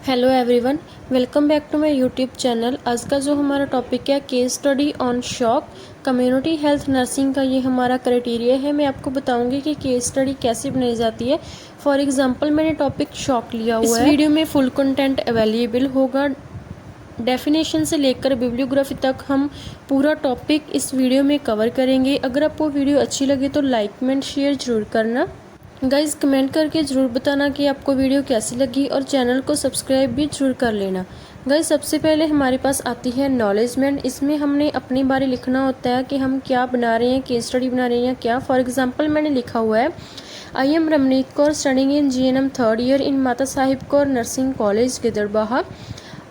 Hello everyone, welcome back to my YouTube channel. आज का जो हमारा टॉपिक है case study on shock community health nursing का, ये हमारा क्राइटेरिया है। मैं आपको बताऊंगी कि केस स्टडी कैसे बनाई जाती है। फॉर एग्जांपल मैंने टॉपिक शॉक लिया हुआ है। इस वीडियो में फुल कंटेंट अवेलेबल होगा, डेफिनेशन से लेकर बिब्लियोग्राफी तक हम पूरा टॉपिक इस वीडियो में कवर करेंगे। अगर आपको वीडियो अच्छी लगे तो लाइक कमेंट शेयर जरूर करना। गाइज कमेंट करके ज़रूर बताना कि आपको वीडियो कैसी लगी और चैनल को सब्सक्राइब भी जरूर कर लेना। गाइज सबसे पहले हमारे पास आती है नॉलेजमेंट। इसमें हमने अपने बारे लिखना होता है कि हम क्या बना रहे हैं, केस स्टडी बना रहे हैं क्या। फॉर एग्जांपल मैंने लिखा हुआ है I am Ramneet Kaur studying in GNM third year in Mata Sahib Kaur nursing college Gidderbaha.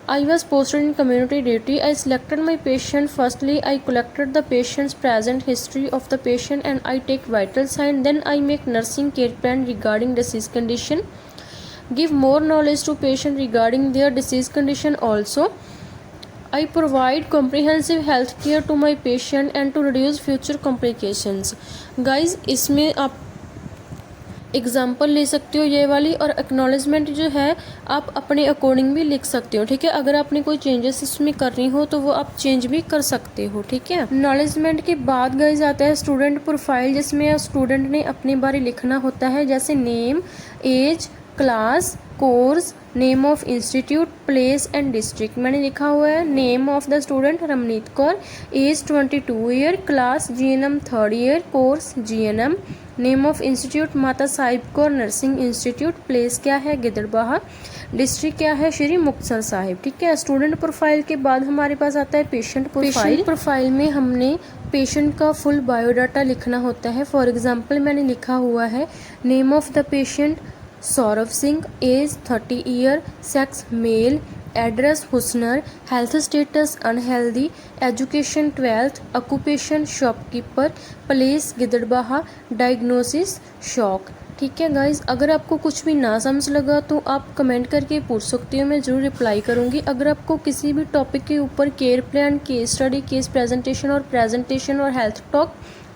I was posted in community duty. I selected my patient. Firstly, I collected the patient's present history of the patient and I take vital sign. Then I make nursing care plan regarding disease condition. Give more knowledge to patient regarding their disease condition also. I provide comprehensive health care to my patient and to reduce future complications. Guys, इसमें आप example ले सकते हो ये वाली, और acknowledgement जो है आप अपने अकॉर्डिंग भी लिख सकते हो। ठीक है, अगर आपने कोई चेंजेस इसमें करनी हो तो वो आप चेंज भी कर सकते हो। ठीक है, एक्नॉलेजमेंट के बाद गाइस आता है स्टूडेंट प्रोफाइल, जिसमें स्टूडेंट ने अपने बारे लिखना होता है, जैसे name, age, class, course, name of institute, place and district. मैंने लिखा हुआ है name of the student Ramneet Kaur, age 22 year, class GNM third year, course GNM, name of institute Mata Sahib Kaur nursing institute, place क्या है गिदड़बाहा, डिस्ट्रिक्ट क्या है श्री मुक्तसर साहिब। ठीक है, स्टूडेंट प्रोफाइल के बाद हमारे पास आता है पेशेंट प्रोफाइल। प्रोफाइल में हमने पेशेंट का फुल बायोडाटा लिखना होता है। फॉर एग्जाम्पल मैंने लिखा हुआ है name of the patient Saurabh Singh, age 30 year, sex male, address Husnar, health status unhealthy, education 12th, occupation shopkeeper, place Gidderbaha, diagnosis shock. ठीक है गाइज, अगर आपको कुछ भी ना समझ लगा तो आप कमेंट करके पूछ सकते हो, मैं ज़रूर रिप्लाई करूँगी। अगर आपको किसी भी टॉपिक के ऊपर care plan, case study, case presentation और हेल्थ टॉक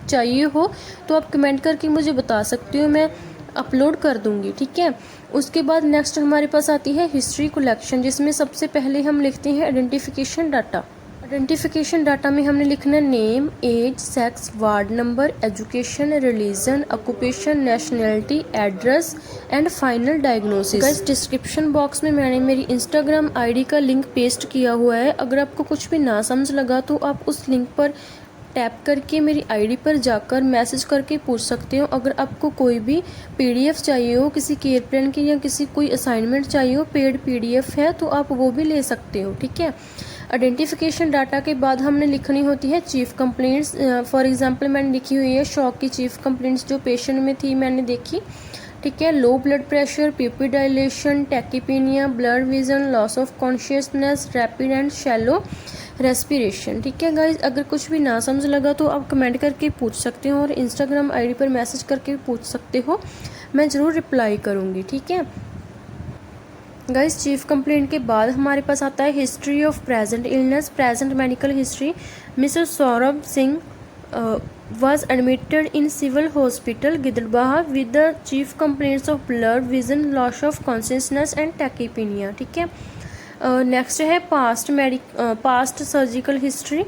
चाहिए हो तो आप कमेंट करके मुझे बता सकते हो, मैं अपलोड कर दूंगी। ठीक है, उसके बाद नेक्स्ट हमारे पास आती है हिस्ट्री कलेक्शन, जिसमें सबसे पहले हम लिखते हैं आइडेंटिफिकेशन डाटा। आइडेंटिफिकेशन डाटा में हमने लिखना है name, age, sex, ward number, education, religion, occupation, nationality, address and final diagnosis. Guys description box में मैंने मेरी इंस्टाग्राम ID का लिंक पेस्ट किया हुआ है। अगर आपको कुछ भी ना समझ लगा तो आप उस लिंक पर टैप करके मेरी ID पर जाकर मैसेज करके पूछ सकते हो। अगर आपको कोई भी PDF चाहिए हो, किसी केयर प्लान की या किसी कोई असाइनमेंट चाहिए हो, पेड PDF है तो आप वो भी ले सकते हो। ठीक है, आइडेंटिफिकेशन डाटा के बाद हमने लिखनी होती है चीफ कंप्लेंट्स। फॉर एग्जांपल मैंने लिखी हुई है शॉक की चीफ कंप्लेंट्स जो पेशेंट में थी मैंने देखी। ठीक है, low blood pressure, pupil dilation, tachypnea, blurred vision, loss of consciousness, rapid and shallow respiration. ठीक है गाइज, अगर कुछ भी ना समझ लगा तो आप कमेंट करके पूछ सकते हो और इंस्टाग्राम ID पर मैसेज करके पूछ सकते हो, मैं ज़रूर रिप्लाई करूँगी। ठीक है गाइज, चीफ कंप्लेंट के बाद हमारे पास आता है history of present illness, present medical history. Mister Saurabh Singh was admitted in civil hospital Giddalbaha with the chief complaints of blurred vision, loss of consciousness and tachypnea। ठीक है, नेक्स्ट है past surgical history.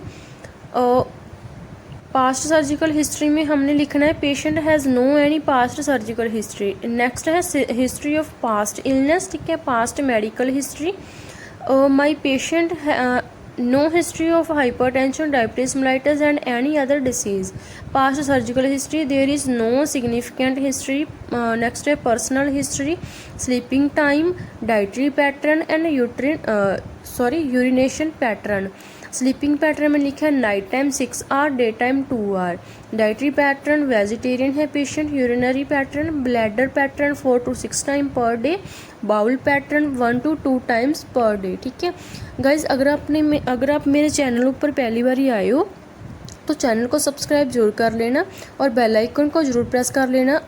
Past surgical history में हमने लिखना है patient has no any past surgical history. Next है history of past illness. ठीक है, past medical history, my patient no history of hypertension, diabetes mellitus and any other disease. Past surgical history, there is no significant history. Next है personal history, sleeping time, dietary pattern and urination pattern. Sleeping pattern में लिखा है night time 6 hour, day time 2 hour. Dietary pattern vegetarian है patient. Urinary pattern, bladder pattern 4 to 6 time per day. Bowel pattern 1 to 2 times per day. ठीक है guys, अगर आप मेरे channel ऊपर पहली बार ही आए हो तो चैनल को सब्सक्राइब जरूर कर लेना और बेल आइकन को जरूर प्रेस कर लेना।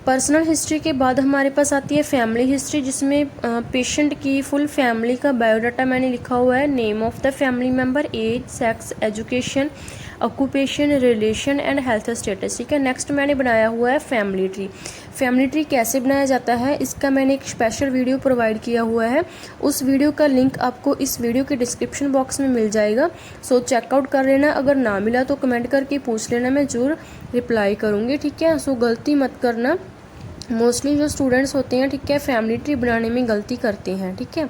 पर्सनल हिस्ट्री के बाद हमारे पास आती है फैमिली हिस्ट्री, जिसमें पेशेंट की फुल फैमिली का बायोडाटा मैंने लिखा हुआ है। Name of the family member, age, sex, education, occupation, relation and health status. ठीक है, नेक्स्ट मैंने बनाया हुआ है फैमिली ट्री। फैमिली ट्री कैसे बनाया जाता है इसका मैंने एक स्पेशल वीडियो प्रोवाइड किया हुआ है। उस वीडियो का लिंक आपको इस वीडियो के डिस्क्रिप्शन बॉक्स में मिल जाएगा। सो चेकआउट कर लेना। अगर ना मिला तो कमेंट करके पूछ लेना, मैं ज़रूर रिप्लाई करूँगी। ठीक है, सो गलती मत करना। मोस्टली जो स्टूडेंट्स होते हैं, ठीक है, फैमिली ट्री बनाने में गलती करते हैं। ठीक है।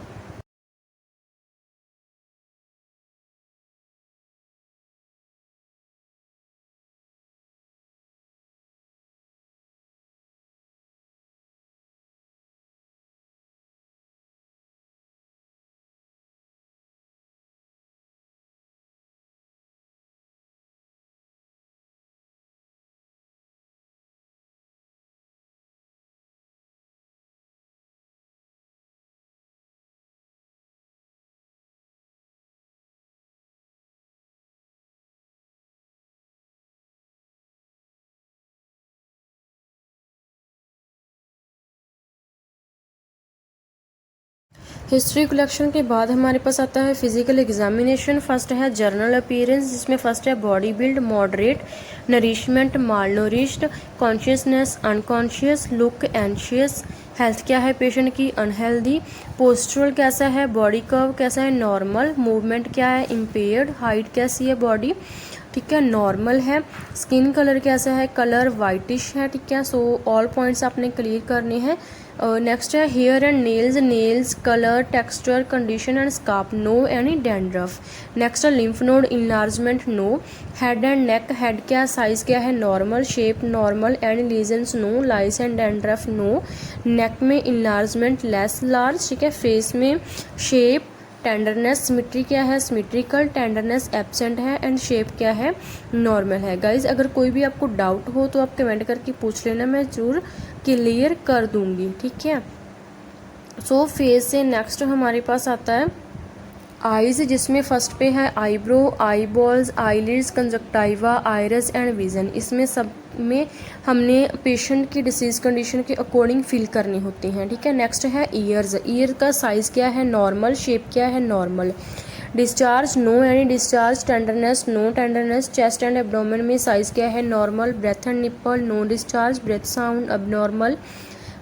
हिस्ट्री कलेक्शन के बाद हमारे पास आता है फिजिकल एग्जामिनेशन। फर्स्ट है जर्नल अपीयरेंस, जिसमें फर्स्ट है body build, moderate, nourishment, malnourished, consciousness, unconscious, look, anxious, health क्या है पेशेंट की, अनहेल्दी, पोस्चरल कैसा है, बॉडी कर्व कैसा है, नॉर्मल, मूवमेंट क्या है, इम्पेयर्ड, हाइट कैसी है बॉडी, ठीक है, नॉर्मल है, स्किन कलर कैसा है, कलर वाइटिश है। ठीक है, सो ऑल पॉइंट्स आपने क्लियर करने हैं। नेक्स्ट है hair and nails, nails colour, texture, condition and scalp, no any dandruff. Next है lymph node enlargement, no. Head and neck, head क्या साइज क्या है, normal, shape normal, and lesions no, lice and dandruff no. Neck में enlargement less large, ठीक है। Face में shape, tenderness, symmetry क्या है, सिमेट्रिकल, टेंडरनेस एब्सेंट है, एंड शेप क्या है, नॉर्मल है। गाइज अगर कोई भी आपको डाउट हो तो आप कमेंट करके पूछ लेना, मैं जरूर क्लियर कर दूंगी। ठीक है, सो फेस से नेक्स्ट हमारे पास आता है आईज, जिसमें फर्स्ट पे है eyebrow, I balls, eyelids, conjunctiva, iris and vision. इसमें सब में हमने पेशेंट की डिसीज कंडीशन के अकॉर्डिंग फिल करनी होती हैं। ठीक है, नेक्स्ट है ईयर्स, ईयर का साइज़ क्या है, नॉर्मल, शेप क्या है, normal. Discharge, no any discharge, tenderness, no tenderness, chest and abdomen में साइज़ क्या है, normal. Breast and nipple, no discharge, breath sound abnormal.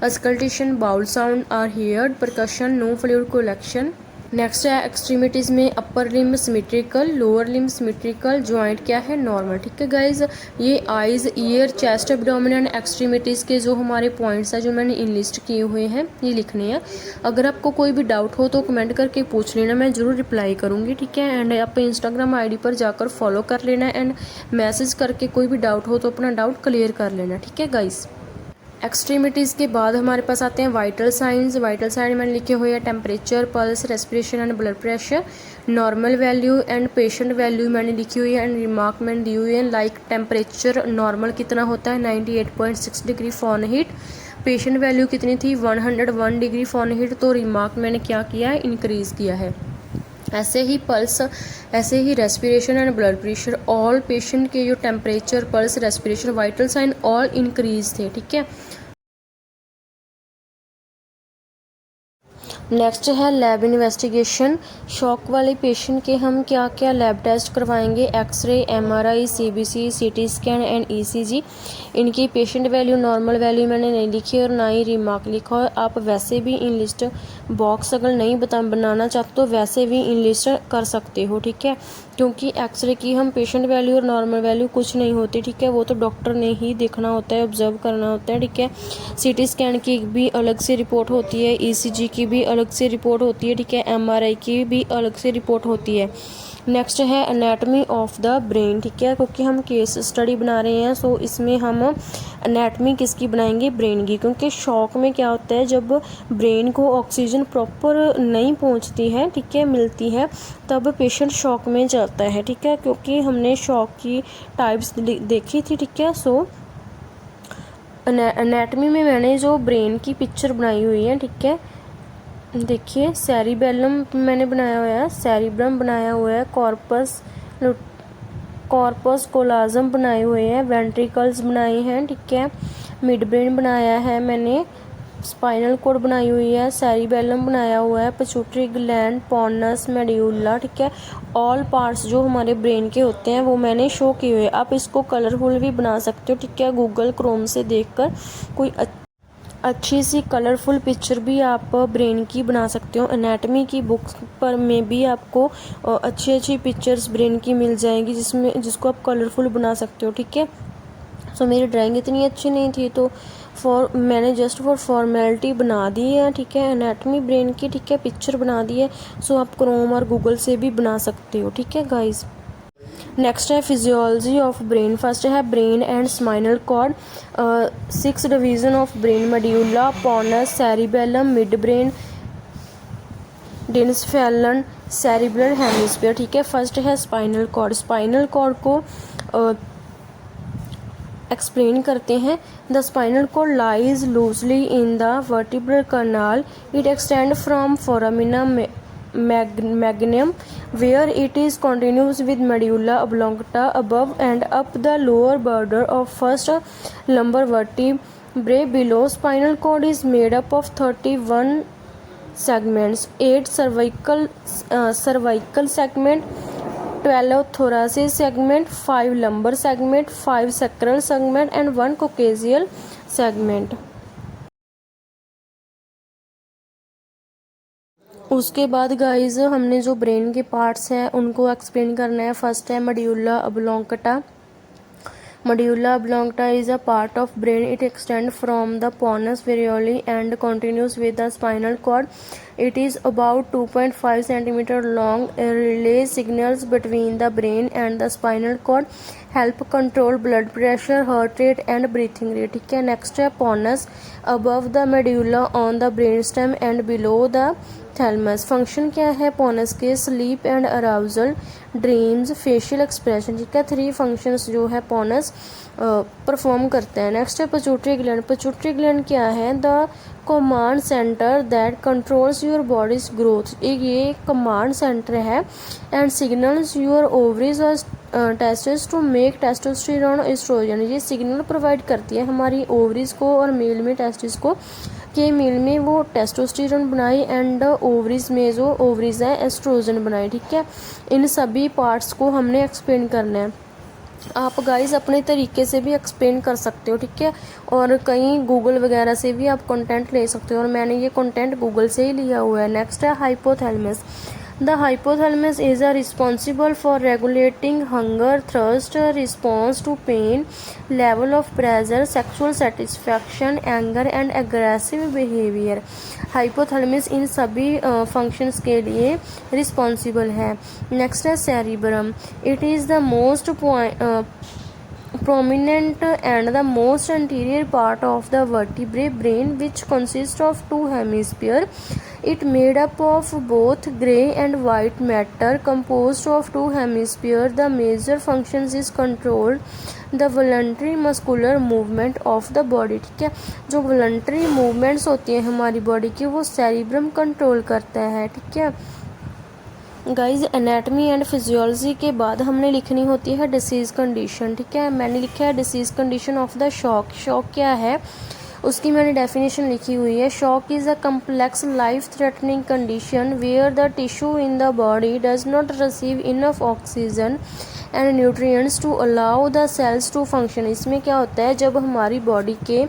Auscultation, bowel sound are heard. Percussion, no fluid collection. Next है extremities में upper limb symmetrical, lower limb symmetrical, joint क्या है, normal. ठीक है guys, ये eyes, ear, chest, abdomen and extremities के जो हमारे पॉइंट्स हैं जो मैंने इनलिस्ट किए हुए हैं ये लिखने हैं। अगर आपको कोई भी डाउट हो तो कमेंट करके पूछ लेना, मैं ज़रूर रिप्लाई करूँगी। ठीक है, एंड आप इंस्टाग्राम ID पर जाकर फॉलो कर लेना, एंड मैसेज करके कोई भी डाउट हो तो अपना डाउट क्लियर कर लेना। ठीक है गाइज, एक्सट्रीमिटीज़ के बाद हमारे पास आते हैं वाइटल साइंस। वाइटल साइन मैंने लिखे हुए हैं temperature, pulse, respiration and blood pressure. Normal value and patient value मैंने लिखी हुई है, एंड रिमार्क मैंने दी हुई है। लाइक टेम्परेचर नॉर्मल कितना होता है 98.6 डिग्री फ़ारेनहीट। पेशेंट वैल्यू कितनी थी 101 डिग्री फ़ारेनहीट। तो रिमार्क मैंने क्या किया है, इंक्रीज़ किया है। ऐसे ही पल्स, ऐसे ही respiration and blood pressure, all patient के जो temperature, pulse, respiration, vital sign all increase थे। ठीक है, नेक्स्ट है लैब इन्वेस्टिगेशन। शॉक वाले पेशेंट के हम क्या क्या लैब टेस्ट करवाएंगे, x ray, MRI, CBC, CT scan and ECG। इनकी पेशेंट वैल्यू, नॉर्मल वैल्यू मैंने नहीं लिखी और ना ही रिमार्क लिखा है। आप वैसे भी इन लिस्ट बॉक्स अगर नहीं बनाना चाहते तो वैसे भी इन लिस्ट कर सकते हो। ठीक है, क्योंकि एक्सरे की हम पेशेंट वैल्यू और नॉर्मल वैल्यू कुछ नहीं होती। ठीक है, वो तो डॉक्टर ने ही देखना होता है, ऑब्जर्व करना होता है। ठीक है, CT स्कैन की भी अलग से रिपोर्ट होती है, ECG की भी अलग से रिपोर्ट होती है। ठीक है, MRI की भी अलग से रिपोर्ट होती है। नेक्स्ट है एनाटमी ऑफ द ब्रेन। ठीक है, क्योंकि हम केस स्टडी बना रहे हैं, सो इसमें हम एनाटमी किसकी बनाएंगे, ब्रेन की। क्योंकि शॉक में क्या होता है, जब ब्रेन को ऑक्सीजन प्रॉपर नहीं पहुंचती है, ठीक है, मिलती है, तब पेशेंट शॉक में जाता है। ठीक है, क्योंकि हमने शॉक की टाइप्स देखी थी। ठीक है, सो एनाटमी में मैंने जो ब्रेन की पिक्चर बनाई हुई है, ठीक है, देखिए सेरिबेलम मैंने बनाया हुआ है, सेरिब्रम बनाया हुआ है, कॉर्पस कोलाजम बनाए हुए हैं, वेंट्रिकल्स बनाए हैं। ठीक है, मिड ब्रेन बनाया है मैंने, स्पाइनल कोड बनाई हुई है, सेरिबेलम बनाया हुआ है, पिट्यूटरी ग्लैंड, पॉनस, मेड्यूला। ठीक है, ऑल पार्ट्स जो हमारे ब्रेन के होते हैं वो मैंने शो किए हुए हैं। आप इसको कलरफुल भी बना सकते हो। ठीक है, गूगल क्रोम से देखकर कोई अच्छी सी कलरफुल पिक्चर भी आप ब्रेन की बना सकते हो। एनाटमी की बुक्स पर में भी आपको अच्छी अच्छी पिक्चर्स ब्रेन की मिल जाएंगी जिसको आप कलरफुल बना सकते हो, ठीक है। सो मेरी ड्राइंग इतनी अच्छी नहीं थी तो मैंने जस्ट फॉर फॉर्मेलिटी बना दी है, ठीक है, एनाटमी ब्रेन की, ठीक है, पिक्चर बना दी है। सो आप क्रोम और गूगल से भी बना सकते हो, ठीक है गाइज। नेक्स्ट है फिजियोलॉजी ऑफ ब्रेन। फर्स्ट है brain and spinal cord. 6 division of brain, medulla, pons, cerebellum, mid brain, diencephalon, cerebral hemisphere, ठीक है। फर्स्ट है स्पाइनल कॉर्ड। स्पाइनल कॉर्ड को एक्सप्लेन करते हैं। The spinal cord lies loosely in the vertebral canal. It extend from foramina magnum where it is continuous with medulla oblongata above and up the lower border of first lumbar vertebrae below. Spinal cord is made up of 31 segments, 8 cervical segment, 12 thoracic segment, 5 lumbar segment, 5 sacral segment and 1 coccygeal segment. उसके बाद guys हमने जो brain के parts हैं उनको explain करना है। First है medulla ओब्लोंगटा। Medulla oblongata is a part of brain. It extends from the pons vireoli and continues with the spinal cord. It is about 2.5 cm long. Relays signals between the brain and the spinal cord. Help control blood pressure, heart rate and breathing rate. ठीक है। Next है pons, above the medulla on the brainstem and below the thalamus. Function क्या है पोनस के? Sleep and arousal, dreams, facial expression, ठीक है। 3 functions जो है पोनस परफॉर्म करते हैं। नेक्स्ट है पिट्यूटरी ग्लैंड। पिट्यूटरी ग्लैंड क्या है? The command centre that controls your body's growth. ये कमांड सेंटर है एंड सिग्नल्स योर ओवरीज और testis to make testosterone oestrogen. ये सिग्नल प्रोवाइड करती है हमारी ओवरीज को और मेल में टेस्टिस को कि मेल में वो टेस्टोस्टेरोन बनाए एंड ओवरीज में जो ओवरीज है एस्ट्रोजन बनाए, ठीक है। इन सभी पार्ट्स को हमने एक्सप्लेन करना है। आप गाइस अपने तरीके से भी एक्सप्लेन कर सकते हो, ठीक है, और कहीं गूगल वगैरह से भी आप कंटेंट ले सकते हो और मैंने ये कंटेंट गूगल से ही लिया हुआ है। नेक्स्ट है hypothalamus. The hypothalamus is responsible for regulating hunger, thirst, response to pain, level of pressure, sexual satisfaction, anger and aggressive behavior. Hypothalamus इन सभी functions के लिए responsible है। Next है cerebrum. It is the most prominent and the most anterior part of the vertebrate brain, which consists of 2 hemispheres. It made up of both gray and white matter composed of 2 hemispheres. The major functions is controlled the voluntary muscular movement of the body, ठीक है। जो voluntary movements होती हैं हमारी body की वो cerebrum control करता है, ठीक है। गाइज एनाटमी एंड फिजियोलॉजी के बाद हमने लिखनी होती है डिसीज कंडीशन, ठीक है। मैंने लिखा है disease condition of the shock. Shock क्या है उसकी मैंने डेफिनेशन लिखी हुई है। Shock is a complex life threatening condition where the tissue in the body does not receive enough oxygen and nutrients to allow the cells to function. इसमें क्या होता है जब हमारी बॉडी के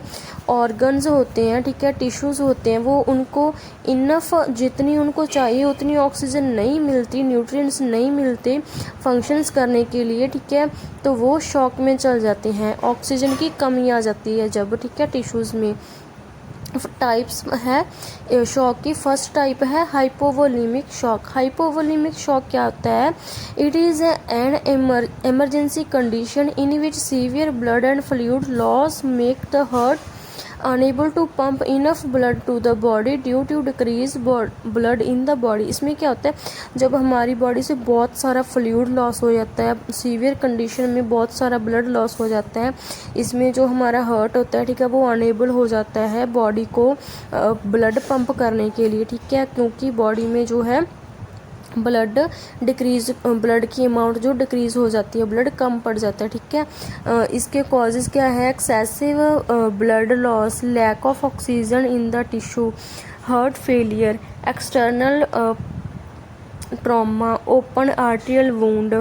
ऑर्गन्स होते हैं, ठीक है, टिश्यूज़ होते हैं, वो उनको इनफ जितनी उनको चाहिए उतनी ऑक्सीजन नहीं मिलती, न्यूट्रिएंट्स नहीं मिलते फंक्शंस करने के लिए, ठीक है, तो वो शॉक में चल जाते हैं। ऑक्सीजन की कमी आ जाती है जब, ठीक है, टिश्यूज़ में। टाइप्स है शॉक की। फर्स्ट टाइप है हाइपोवोलेमिक शॉक। हाइपोवोलेमिक शॉक क्या होता है? It is an emergency condition in which severe blood and fluid loss make the heart unable to pump enough blood to the body due to decreased blood in the body। इसमें क्या होता है जब हमारी body से बहुत सारा fluid loss हो जाता है, सीवियर कंडीशन में बहुत सारा ब्लड लॉस हो जाता है, इसमें जो हमारा हार्ट होता है, ठीक है, वो अनेबल हो जाता है बॉडी को ब्लड पंप करने के लिए, ठीक है, क्योंकि बॉडी में जो है ब्लड ब्लड की अमाउंट जो डिक्रीज़ हो जाती है, ब्लड कम पड़ जाता है, ठीक है। इसके कॉजेज़ क्या है? Excessive blood loss, lack of oxygen in the tissue, heart failure, external trauma, open arterial wound,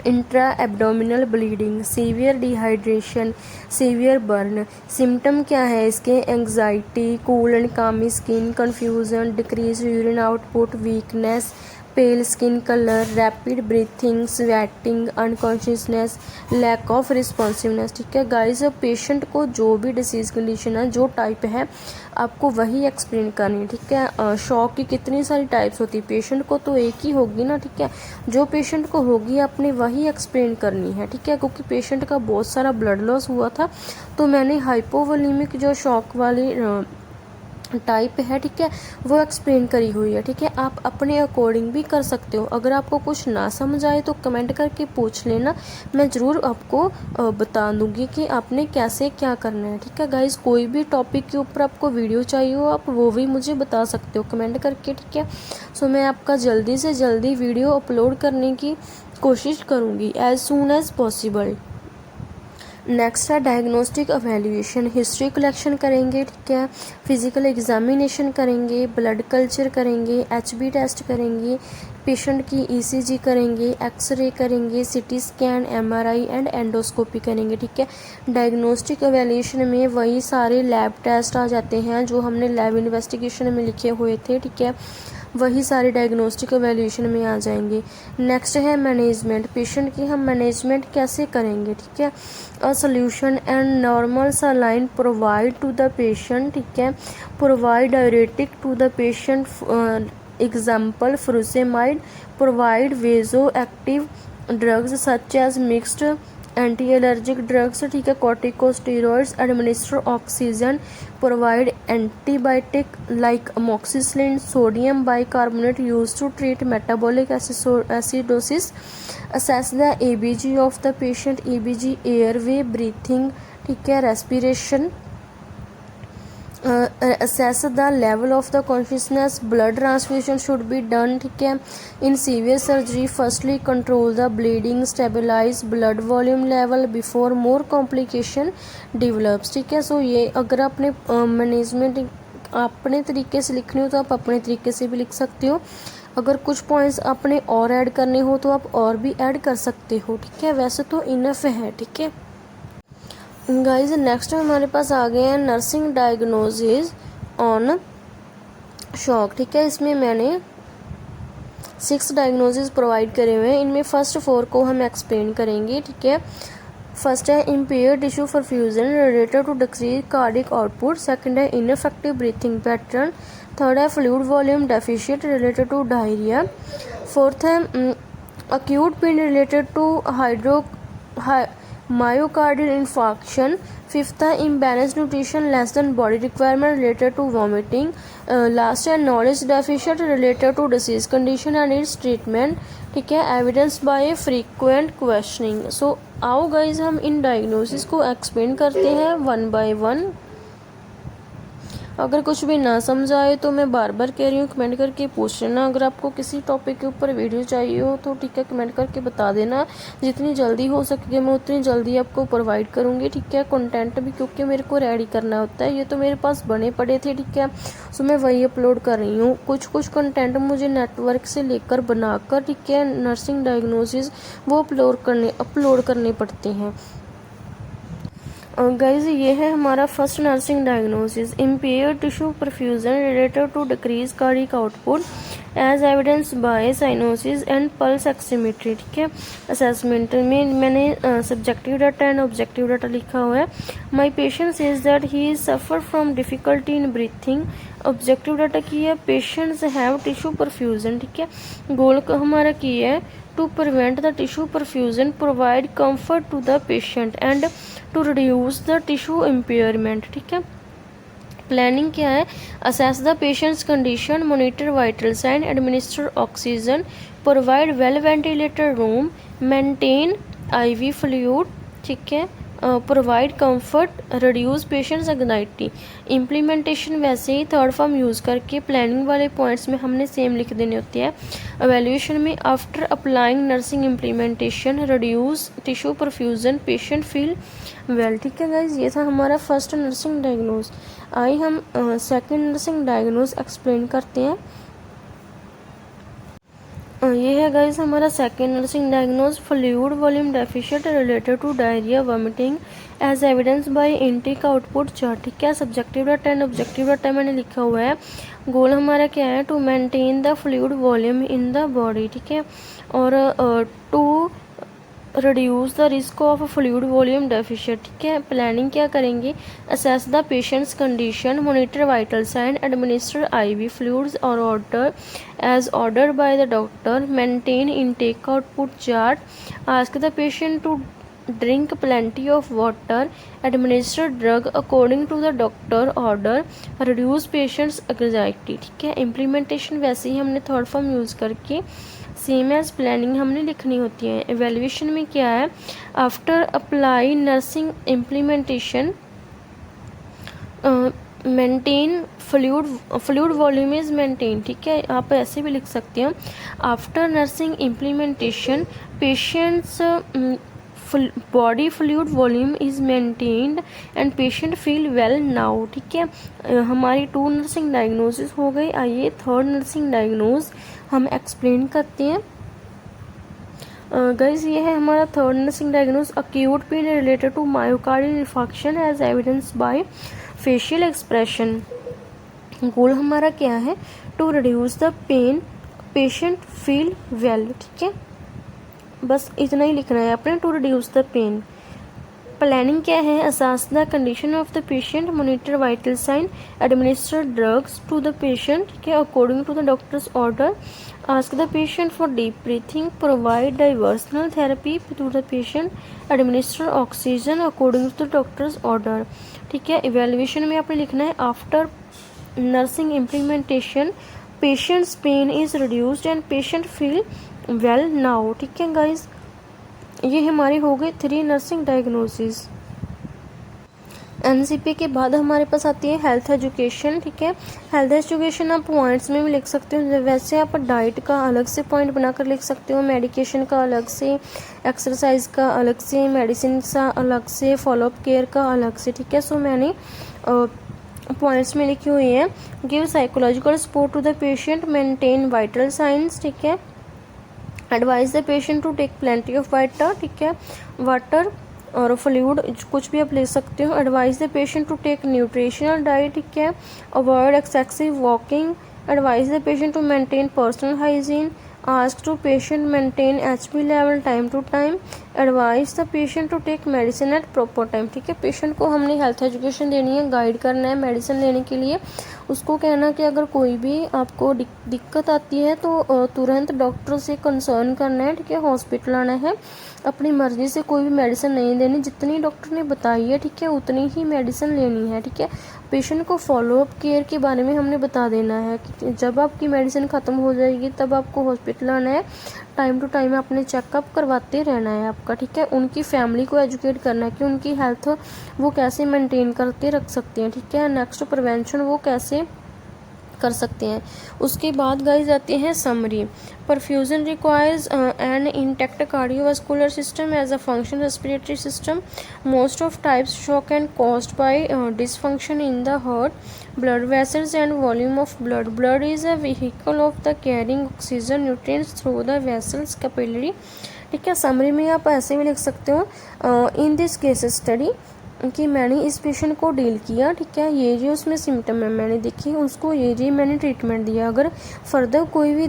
intra abdominal bleeding, severe dehydration, severe burn. Symptom क्या है इसके? Anxiety, cool and clammy skin, confusion, decrease urine output, weakness, pale skin colour, rapid breathing, sweating, unconsciousness, lack of responsiveness. ठीक है guys, patient को जो भी disease condition है, जो टाइप है, आपको वही एक्सप्लेन करनी है। ठीक है, शॉक की कितनी सारी टाइप्स होती है, पेशेंट को तो एक ही होगी ना। ठीक है, जो पेशेंट को होगी आपने वही एक्सप्लेन करनी है। ठीक है, क्योंकि पेशेंट का बहुत सारा ब्लड लॉस हुआ था, तो मैंने हाइपोवोलेमिक जो शॉक वाली टाइप है, ठीक है, वो एक्सप्लेन करी हुई है। ठीक है, आप अपने अकॉर्डिंग भी कर सकते हो। अगर आपको कुछ ना समझ आए तो कमेंट करके पूछ लेना, मैं ज़रूर आपको बता दूंगी कि आपने कैसे क्या करना है। ठीक है गाइज, कोई भी टॉपिक के ऊपर आपको वीडियो चाहिए हो, आप वो भी मुझे बता सकते हो कमेंट करके। ठीक है, सो मैं आपका जल्दी से जल्दी वीडियो अपलोड करने की कोशिश करूँगी as soon as possible. Next है डायग्नोस्टिक एवेल्यूएशन, हिस्ट्री कलेक्शन करेंगे। ठीक है, फिजिकल एग्जामिनेशन करेंगे, ब्लड कल्चर करेंगे, एचबी टेस्ट करेंगे, पेशेंट की ईसीजी करेंगे, एक्सरे करेंगे, CT scan, MRI and endoscopy करेंगे। ठीक है, डायग्नोस्टिक एवेल्यूएशन में वही सारे लैब टेस्ट आ जाते हैं जो हमने लैब इन्वेस्टिगेशन में लिखे हुए थे। ठीक है, वही सारे डायग्नोस्टिक एवेल्यूएशन में आ जाएंगे। नेक्स्ट है मैनेजमेंट, पेशेंट की हम मैनेजमेंट कैसे करेंगे। ठीक है, a solution and normal saline provide to the patient. ठीक है, provide diuretic to the patient, example frusemide, provide vasoactive drugs such as mixed anti allergic drugs. ठीक है, corticosteroids, administer oxygen, provide antibiotic like amoxicillin, sodium bicarbonate use to treat metabolic acidosis, assess the ABG of the patient, ABG airway, breathing. ठीक है, respiration, assess the level of the consciousness, blood transfusion should be done। ठीक है, in severe surgery firstly control the bleeding, stabilize blood volume level before more complication develops। ठीक है, सो ये अगर आपने management अपने तरीके से लिखनी हो तो आप अपने तरीके से भी लिख सकते हो। अगर कुछ पॉइंट्स आपने और ऐड करने हो तो आप और भी ऐड कर सकते हो। ठीक है, वैसे तो इनफ है। ठीक है गाइज, नेक्स्ट हमारे पास आ गए हैं नर्सिंग डायग्नोसिस ऑन शॉक। ठीक है, इसमें मैंने 6 डायग्नोसिस प्रोवाइड करे हुए हैं, इनमें फर्स्ट 4 को हम एक्सप्लेन करेंगे। ठीक है, फर्स्ट है impair tissue perfusion related to decrease cardiac output, second है इनफेक्टिव ब्रीथिंग पैटर्न, थर्ड है fluid volume deficient related to diarrhoea, fourth है acute pain related to myocardial infarction, fifth है imbalanced nutrition less than body requirement related to vomiting, last है knowledge deficient related to disease condition and its treatment। ठीक है, evidence by frequent questioning। so आओ guys हम in diagnosis को explain करते हैं one by one. अगर कुछ भी ना समझ आए तो मैं बार बार कह रही हूँ कमेंट करके पूछ लेना। अगर आपको किसी टॉपिक के ऊपर वीडियो चाहिए हो तो ठीक है कमेंट करके बता देना, जितनी जल्दी हो सके मैं उतनी जल्दी आपको प्रोवाइड करूँगी। ठीक है, कंटेंट भी क्योंकि मेरे को रेडी करना होता है, ये तो मेरे पास बने पड़े थे। ठीक है, सो मैं वही अपलोड कर रही हूँ। कुछ कंटेंट मुझे नेटवर्क से लेकर बनाकर, ठीक है, नर्सिंग डायग्नोसिस वो अपलोड करने पड़ते हैं। गाइज ये है हमारा first nursing diagnosis, impair tissue perfusion related to decrease cardiac output as evidence by cyanosis and pulse oximetry. ठीक है, असेसमेंट में मैंने subjective data and objective data लिखा हुआ है। My patient says that he is suffer from difficulty in breathing. Objective data की है patients have tissue perfusion. ठीक है, गोल का हमारा की है to prevent the tissue perfusion, provide comfort to the patient and to reduce the tissue impairment। ठीक है, प्लानिंग क्या है? assess the patient's condition, monitor vital sign, administer oxygen, provide well ventilated room, maintain IV fluid। ठीक है, provide comfort, reduce patient's anxiety. Implementation वैसे ही third form use करके planning वाले points में हमने सेम लिख देने होते हैं। एवेल्यूएशन में after applying nursing implementation reduce tissue perfusion patient feel well. ठीक है गाइज, ये था हमारा फर्स्ट नर्सिंग डायग्नोस। आइए हम सेकंड नर्सिंग डायग्नोस एक्सप्लेन करते हैं। ये है गाइस हमारा second nursing diagnose, fluid volume deficient related to diarrhoea vomiting as evidence by intake output chart. ठीक है, subjective data and objective data मैंने लिखा हुआ है। गोल हमारा क्या है, to maintain the fluid volume in the body. ठीक है, और to reduce the risk of fluid volume deficient. ठीक है, प्लानिंग क्या करेंगे, assess the patient's condition, monitor vital sign, administer IV fluids और order as ordered by the doctor, maintain intake output chart, ask the patient to drink plenty of water, administer drug according to the doctor order, reduce patient's anxiety. ठीक है, implementation वैसे ही हमने third form use करके same as planning हमने लिखनी होती है। एवेल्युएशन में क्या है, after apply nursing implementation maintain fluid volume is maintain. ठीक है, आप ऐसे भी लिख सकते हैं, after nursing implementation patients body fluid volume is maintained and patient feel well now. ठीक है, हमारी 2 नर्सिंग डायग्नोसिस हो गई। आइए थर्ड नर्सिंग डायग्नोज हम एक्सप्लेन करते हैं। गाइस ये है हमारा third nursing diagnose, acute pain related to myocardial infection as evidence by facial expression. Goal हमारा क्या है, to reduce the pain, patient feel well. ठीक है, बस इतना ही लिखना है आपने, to reduce the pain. Planning क्या है, assess the condition of the patient, monitor vital sign, administer drugs to the patient. ठीक है, according to the doctor's order, ask the patient for deep breathing, provide diversional therapy to the patient, administer oxygen according to the doctor's order. ठीक है, evaluation में आपने लिखना है, after nursing implementation patient's pain is reduced and patient feel well now. ठीक है guys, ये हमारी हो गई 3 नर्सिंग डायग्नोसिस। एनसीपी के बाद हमारे पास आती है हेल्थ एजुकेशन। ठीक है, हेल्थ एजुकेशन आप पॉइंट्स में भी लिख सकते हो, वैसे आप डाइट का अलग से पॉइंट बनाकर लिख सकते हो, मेडिकेशन का अलग से, एक्सरसाइज का अलग से, मेडिसिन का अलग से, फॉलोअप केयर का अलग से। ठीक है, सो मैंने पॉइंट्स में लिखी हुई है, give psychological support to the patient, maintain vital signs. ठीक है, advise the patient to take plenty of water. ठीक है, वाटर और फ्लूइड कुछ भी आप ले सकते हो। Advise the patient to take nutritional diet. ठीक है, avoid excessive walking, advise the patient to maintain personal hygiene, ask to patient maintain HP level time to time, advise the patient to take medicine at proper time. ठीक है, patient को हमने health education देनी है, guide करना है medicine लेने के लिए। उसको कहना कि अगर कोई भी आपको दिक्कत आती है तो तुरंत डॉक्टर से कंसर्न करना है। ठीक है, हॉस्पिटल आना है, अपनी मर्जी से कोई भी मेडिसिन नहीं देनी, जितनी डॉक्टर ने बताई है ठीक है उतनी ही मेडिसिन लेनी है। ठीक है, पेशेंट को फॉलोअप केयर के बारे में हमने बता देना है कि जब आपकी मेडिसिन ख़त्म हो जाएगी तब आपको हॉस्पिटल आना है, टाइम टू टाइम अपने चेकअप करवाते रहना है आपका। ठीक है, उनकी फैमिली को एजुकेट करना है कि उनकी हेल्थ वो कैसे मेंटेन करके रख सकते हैं। ठीक है, नेक्स्ट प्रिवेंशन वो कैसे कर सकते हैं। उसके बाद गाइज आते हैं summary. Perfusion requires an intact cardiovascular system as a function respiratory system. Most of types shock and caused by dysfunction in the heart, blood vessels and volume of blood. Blood is a vehicle of the carrying oxygen nutrients through the vessels capillary. ठीक है, summary में आप ऐसे भी लिख सकते हो, in this case study कि मैंने इस पेशेंट को डील किया। ठीक है, ये जो उसमें सिम्टम है मैंने देखे, उसको ये मैंने ट्रीटमेंट दिया। अगर फर्दर कोई भी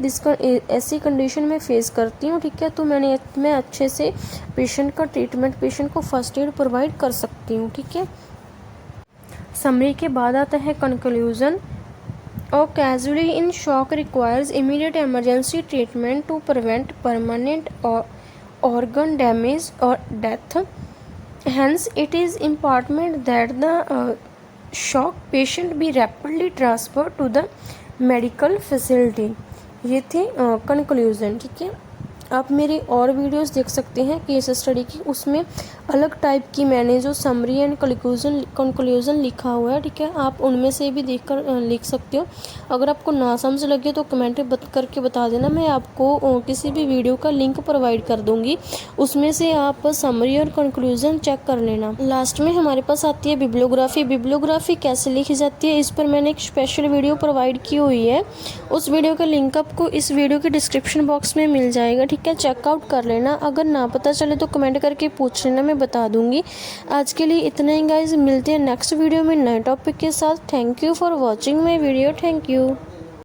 ऐसी कंडीशन में फेस करती हूँ ठीक है, तो मैं अच्छे से पेशेंट का ट्रीटमेंट, पेशेंट को फर्स्ट एड प्रोवाइड कर सकती हूँ। ठीक है, समरी के बाद आता है कंक्लूजन। और casually in shock requires immediate emergency treatment to prevent permanent organ damage or death. Hence, it is important that the shock patient be rapidly transferred to the medical facility. ये थे conclusion. ठीक है, आप मेरे और videos देख सकते हैं केस स्टडी की, उसमें अलग टाइप की मैंने जो समरी एंड कंक्लूजन लिखा हुआ है, ठीक है, आप उनमें से भी देखकर लिख सकते हो। अगर आपको ना समझ लगे तो कमेंट करके बता देना, मैं आपको किसी भी वीडियो का लिंक प्रोवाइड कर दूँगी, उसमें से आप समरी और कंक्लूजन चेक कर लेना। लास्ट में हमारे पास आती है बिब्लियोग्राफी। बिब्लियोग्राफी कैसे लिखी जाती है, इस पर मैंने एक स्पेशल वीडियो प्रोवाइड की हुई है, उस वीडियो का लिंक आपको इस वीडियो के डिस्क्रिप्शन बॉक्स में मिल जाएगा, ठीक है, चेकआउट कर लेना। अगर ना पता चले तो कमेंट करके पूछ लेना, मैं बता दूंगी। आज के लिए इतना ही गाइज, मिलते हैं नेक्स्ट वीडियो में नए टॉपिक के साथ। Thank you for watching my video. Thank you.